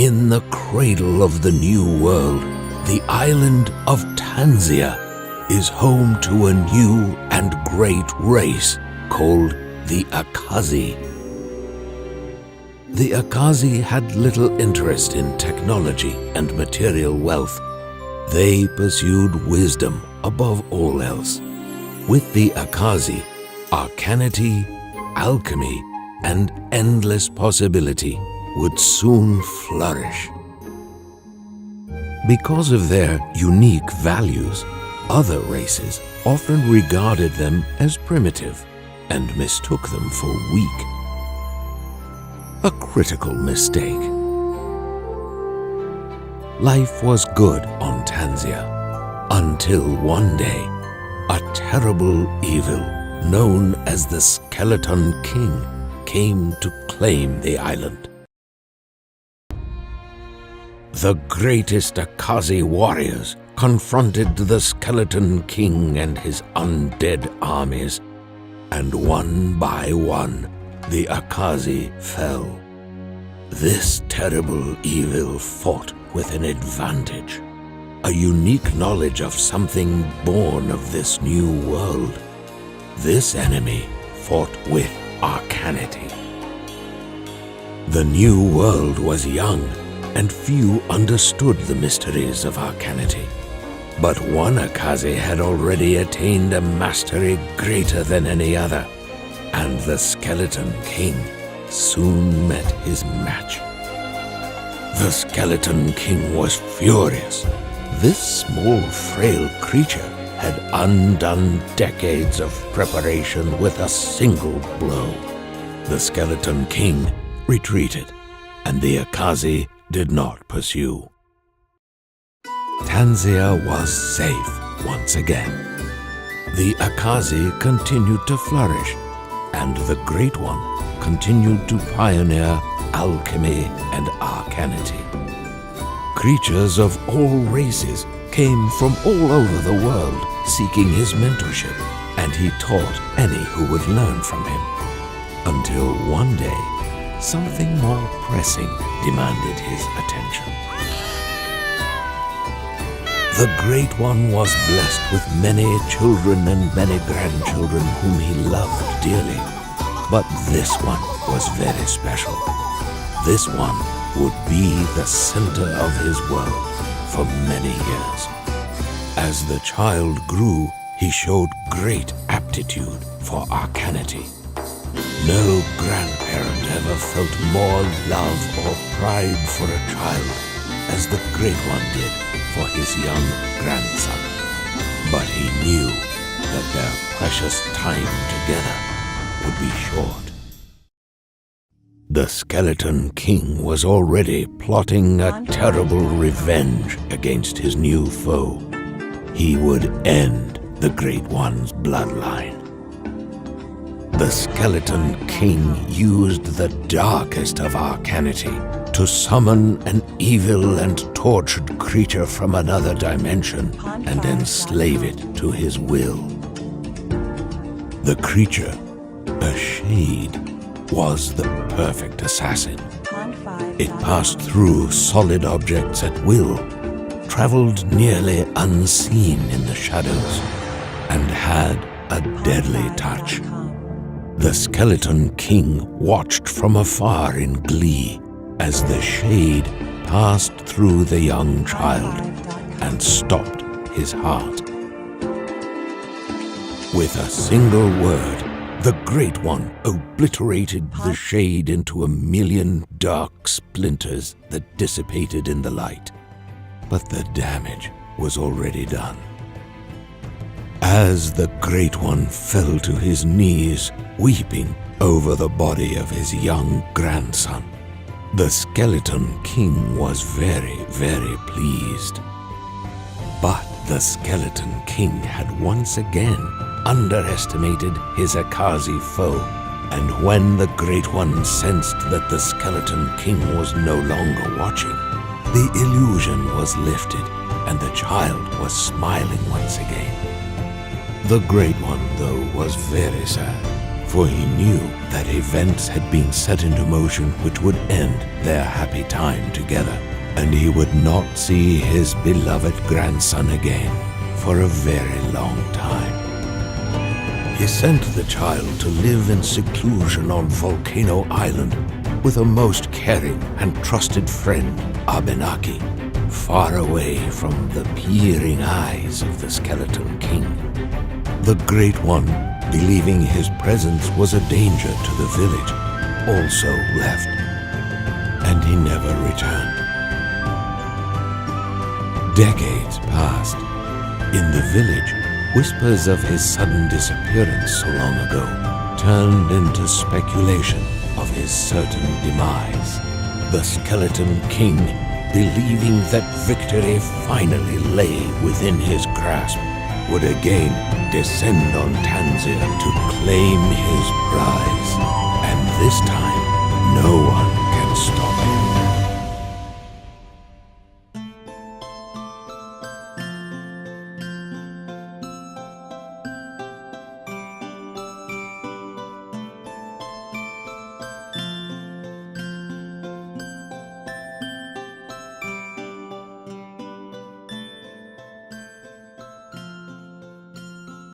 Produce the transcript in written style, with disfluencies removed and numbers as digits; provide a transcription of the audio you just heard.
In the cradle of the New World, the island of Tanzia is home to a new and great race called the Akazi. The Akazi had little interest in technology and material wealth. They pursued wisdom above all else. With the Akazi, arcanity, alchemy, and endless possibility would soon flourish. Because of their unique values, other races often regarded them as primitive and mistook them for weak. A critical mistake. Life was good on Tanzia until one day, a terrible evil known as the Skeleton King came to claim the island. The greatest Akazi warriors confronted the Skeleton King and his undead armies, and one by one, the Akazi fell. This terrible evil fought with an advantage, a unique knowledge of something born of this new world. This enemy fought with arcanity. The new world was young, and few understood the mysteries of arcanity. But one Akazi had already attained a mastery greater than any other, and the Skeleton King soon met his match. The Skeleton King was furious. This small, frail creature had undone decades of preparation with a single blow. The Skeleton King retreated, and the Akazi did not pursue. Tanzia was safe once again. The Akazi continued to flourish, and the Great One continued to pioneer alchemy and arcanity. Creatures of all races came from all over the world seeking his mentorship, and he taught any who would learn from him. Until one day, something more pressing demanded his attention. The Great One was blessed with many children and many grandchildren whom he loved dearly. But this one was very special. This one would be the center of his world for many years. As the child grew, he showed great aptitude for arcanity. No grandparent ever felt more love or pride for a child as the Great One did for his young grandson. But he knew that their precious time together would be short. The Skeleton King was already plotting a terrible revenge against his new foe. He would end the Great One's bloodline. The Skeleton King used the darkest of arcanity to summon an evil and tortured creature from another dimension and enslave it to his will. The creature, a shade, was the perfect assassin. It passed through solid objects at will, traveled nearly unseen in the shadows, and had a deadly touch. The Skeleton King watched from afar in glee as the shade passed through the young child and stopped his heart. With a single word, the Great One obliterated the shade into a million dark splinters that dissipated in the light. But the damage was already done. As the Great One fell to his knees, weeping over the body of his young grandson, the Skeleton King was very, very pleased. But the Skeleton King had once again underestimated his Akazi foe, and when the Great One sensed that the Skeleton King was no longer watching, the illusion was lifted and the child was smiling once again. The Great One, though, was very sad, for he knew that events had been set into motion which would end their happy time together, and he would not see his beloved grandson again for a very long time. He sent the child to live in seclusion on Volcano Island with a most caring and trusted friend, Abenaki, far away from the peering eyes of the Skeleton King. The Great One, believing his presence was a danger to the village, also left, and he never returned. Decades passed. In the village, whispers of his sudden disappearance so long ago turned into speculation of his certain demise. The Skeleton King, believing that victory finally lay within his grasp, would again descend on Tanzia to claim his prize. And this time, no one